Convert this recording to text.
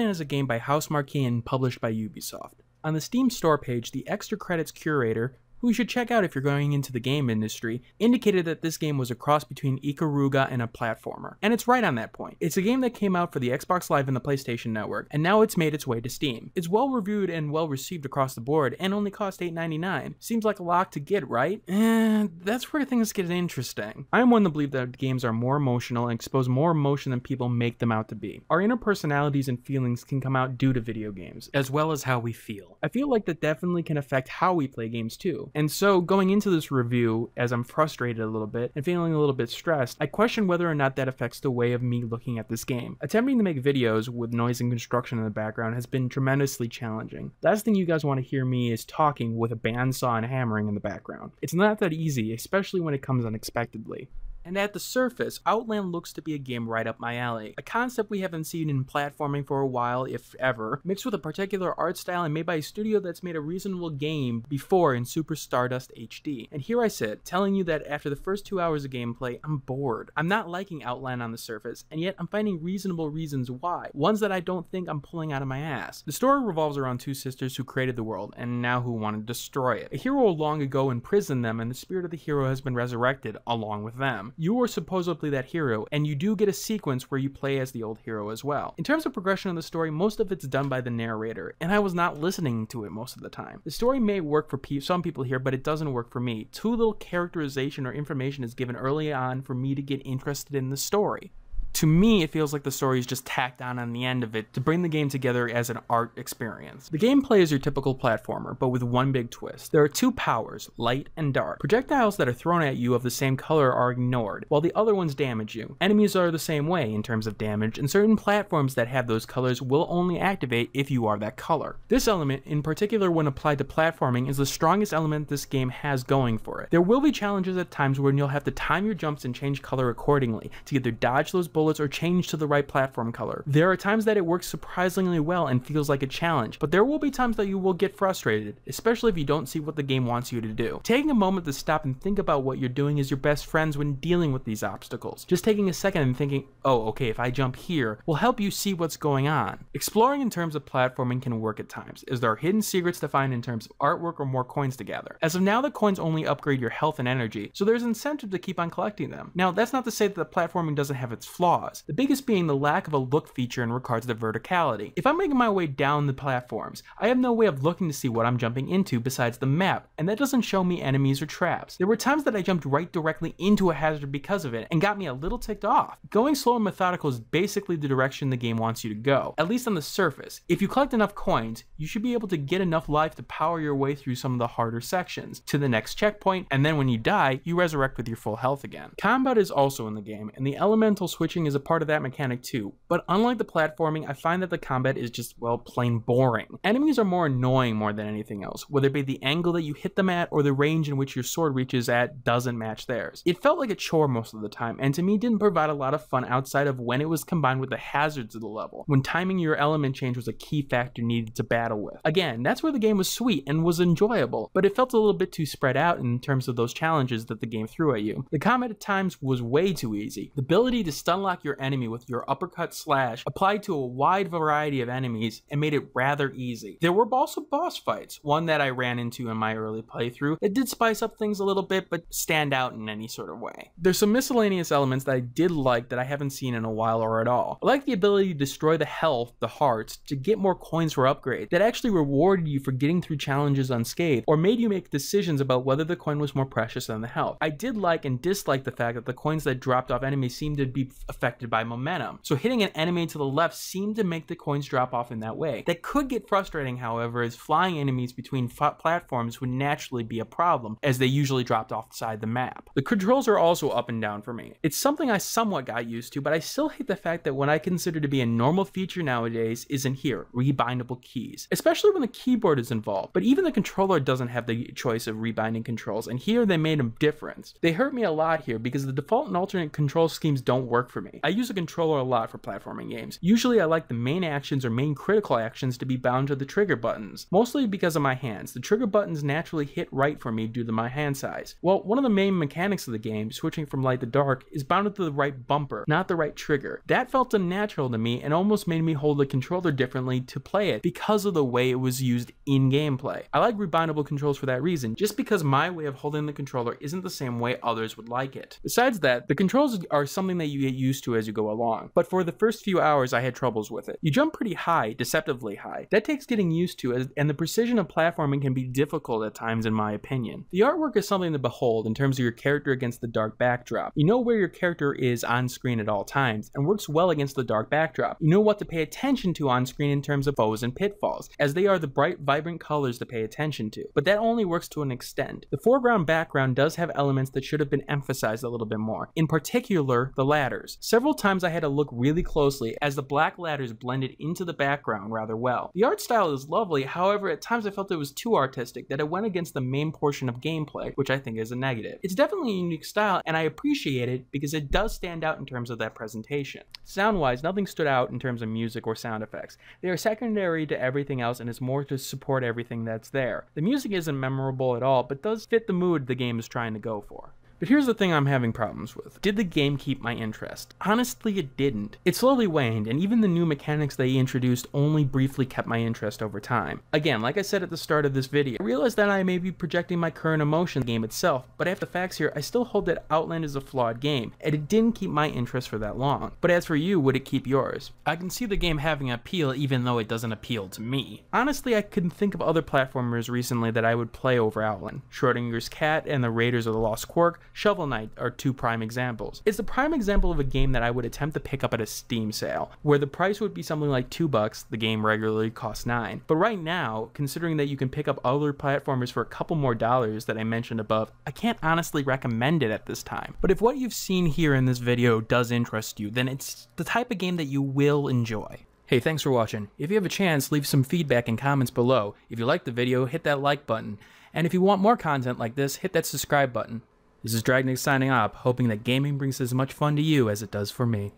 Outland is a game by House Marquee and published by Ubisoft. On the Steam store page, the extra credits curator, who you should check out if you're going into the game industry, indicated that this game was a cross between Ikaruga and a platformer. And it's right on that point. It's a game that came out for the Xbox Live and the PlayStation Network, and now it's made its way to Steam. It's well reviewed and well received across the board, and only cost $8.99. Seems like a lot to get, right? And that's where things get interesting. I'm one to believe that games are more emotional and expose more emotion than people make them out to be. Our inner personalities and feelings can come out due to video games, as well as how we feel. I feel like that definitely can affect how we play games too. And so going into this review, as I'm frustrated a little bit and feeling a little bit stressed, I question whether or not that affects the way of me looking at this game. Attempting to make videos with noise and construction in the background has been tremendously challenging. Last thing you guys want to hear me is talking with a bandsaw and hammering in the background. It's not that easy, especially when it comes unexpectedly. And at the surface, Outland looks to be a game right up my alley. A concept we haven't seen in platforming for a while, if ever, mixed with a particular art style and made by a studio that's made a reasonable game before in Super Stardust HD. And here I sit, telling you that after the first 2 hours of gameplay, I'm bored. I'm not liking Outland on the surface, and yet I'm finding reasonable reasons why. Ones that I don't think I'm pulling out of my ass. The story revolves around two sisters who created the world, and now who want to destroy it. A hero long ago imprisoned them, and the spirit of the hero has been resurrected along with them. You are supposedly that hero, and you do get a sequence where you play as the old hero as well. In terms of progression of the story, most of it's done by the narrator, and I was not listening to it most of the time. The story may work for some people here, but it doesn't work for me. Too little characterization or information is given early on for me to get interested in the story. To me, it feels like the story is just tacked on the end of it to bring the game together as an art experience. The gameplay is your typical platformer, but with one big twist. There are two powers, light and dark. Projectiles that are thrown at you of the same color are ignored, while the other ones damage you. Enemies are the same way in terms of damage, and certain platforms that have those colors will only activate if you are that color. This element, in particular when applied to platforming, is the strongest element this game has going for it. There will be challenges at times when you'll have to time your jumps and change color accordingly to either dodge those bullets or change to the right platform color. There are times that it works surprisingly well and feels like a challenge, but there will be times that you will get frustrated, especially if you don't see what the game wants you to do. Taking a moment to stop and think about what you're doing is your best friends when dealing with these obstacles. Just taking a second and thinking, oh, okay, if I jump here, will help you see what's going on. Exploring in terms of platforming can work at times, as there are hidden secrets to find in terms of artwork or more coins to gather. As of now, the coins only upgrade your health and energy, so there's incentive to keep on collecting them. Now, that's not to say that the platforming doesn't have its flaws. The biggest being the lack of a look feature in regards to verticality. If I'm making my way down the platforms, I have no way of looking to see what I'm jumping into besides the map, and that doesn't show me enemies or traps. There were times that I jumped right directly into a hazard because of it, and got me a little ticked off. Going slow and methodical is basically the direction the game wants you to go, at least on the surface. If you collect enough coins, you should be able to get enough life to power your way through some of the harder sections, to the next checkpoint, and then when you die, you resurrect with your full health again. Combat is also in the game, and the elemental switching is a part of that mechanic too, but unlike the platforming, I find that the combat is just, well, plain boring. Enemies are more annoying more than anything else, whether it be the angle that you hit them at or the range in which your sword reaches at doesn't match theirs. It felt like a chore most of the time, and to me didn't provide a lot of fun outside of when it was combined with the hazards of the level, when timing your element change was a key factor needed to battle with. Again, that's where the game was sweet and was enjoyable, but it felt a little bit too spread out in terms of those challenges that the game threw at you. The combat at times was way too easy. The ability to stun lock your enemy with your uppercut slash applied to a wide variety of enemies and made it rather easy. There were also boss fights, one that I ran into in my early playthrough that did spice up things a little bit but stand out in any sort of way. There's some miscellaneous elements that I did like that I haven't seen in a while or at all. I like the ability to destroy the health, the hearts, to get more coins for upgrade that actually rewarded you for getting through challenges unscathed or made you make decisions about whether the coin was more precious than the health. I did like and dislike the fact that the coins that dropped off enemies seemed to be affected by momentum. So hitting an enemy to the left seemed to make the coins drop off in that way. That could get frustrating, however, as flying enemies between platforms would naturally be a problem, as they usually dropped off the side of the map. The controls are also up and down for me. It's something I somewhat got used to, but I still hate the fact that what I consider to be a normal feature nowadays isn't here, rebindable keys, especially when the keyboard is involved. But even the controller doesn't have the choice of rebinding controls, and here they made a difference. They hurt me a lot here because the default and alternate control schemes don't work for me. I use a controller a lot for platforming games. Usually I like the main actions or main critical actions to be bound to the trigger buttons, mostly because of my hands. The trigger buttons naturally hit right for me due to my hand size. Well, one of the main mechanics of the game, switching from light to dark, is bound to the right bumper, not the right trigger. That felt unnatural to me and almost made me hold the controller differently to play it because of the way it was used in gameplay. I like rebindable controls for that reason, just because my way of holding the controller isn't the same way others would like it. Besides that, the controls are something that you get used to as you go along, but for the first few hours I had troubles with it. You jump pretty high, deceptively high. That takes getting used to, and the precision of platforming can be difficult at times in my opinion. The artwork is something to behold in terms of your character against the dark backdrop. You know where your character is on screen at all times, and works well against the dark backdrop. You know what to pay attention to on screen in terms of foes and pitfalls, as they are the bright, vibrant colors to pay attention to, but that only works to an extent. The foreground background does have elements that should have been emphasized a little bit more, in particular the ladders. Several times I had to look really closely as the black ladders blended into the background rather well. The art style is lovely, however at times I felt it was too artistic, that it went against the main portion of gameplay, which I think is a negative. It's definitely a unique style and I appreciate it because it does stand out in terms of that presentation. Sound-wise, nothing stood out in terms of music or sound effects. They are secondary to everything else and it's more to support everything that's there. The music isn't memorable at all, but does fit the mood the game is trying to go for. But here's the thing I'm having problems with. Did the game keep my interest? Honestly, it didn't. It slowly waned, and even the new mechanics they introduced only briefly kept my interest over time. Again, like I said at the start of this video, I realized that I may be projecting my current emotion in the game itself, but after the facts here, I still hold that Outland is a flawed game, and it didn't keep my interest for that long. But as for you, would it keep yours? I can see the game having appeal even though it doesn't appeal to me. Honestly, I couldn't think of other platformers recently that I would play over Outland. Schrodinger's Cat and the Raiders of the Lost Quark, Shovel Knight are two prime examples. It's the prime example of a game that I would attempt to pick up at a Steam sale, where the price would be something like $2, the game regularly costs $9. But right now, considering that you can pick up other platformers for a couple more dollars that I mentioned above, I can't honestly recommend it at this time. But if what you've seen here in this video does interest you, then it's the type of game that you will enjoy. Hey, thanks for watching. If you have a chance, leave some feedback and comments below. If you liked the video, hit that like button. And if you want more content like this, hit that subscribe button. This is Dragnix signing off, hoping that gaming brings as much fun to you as it does for me.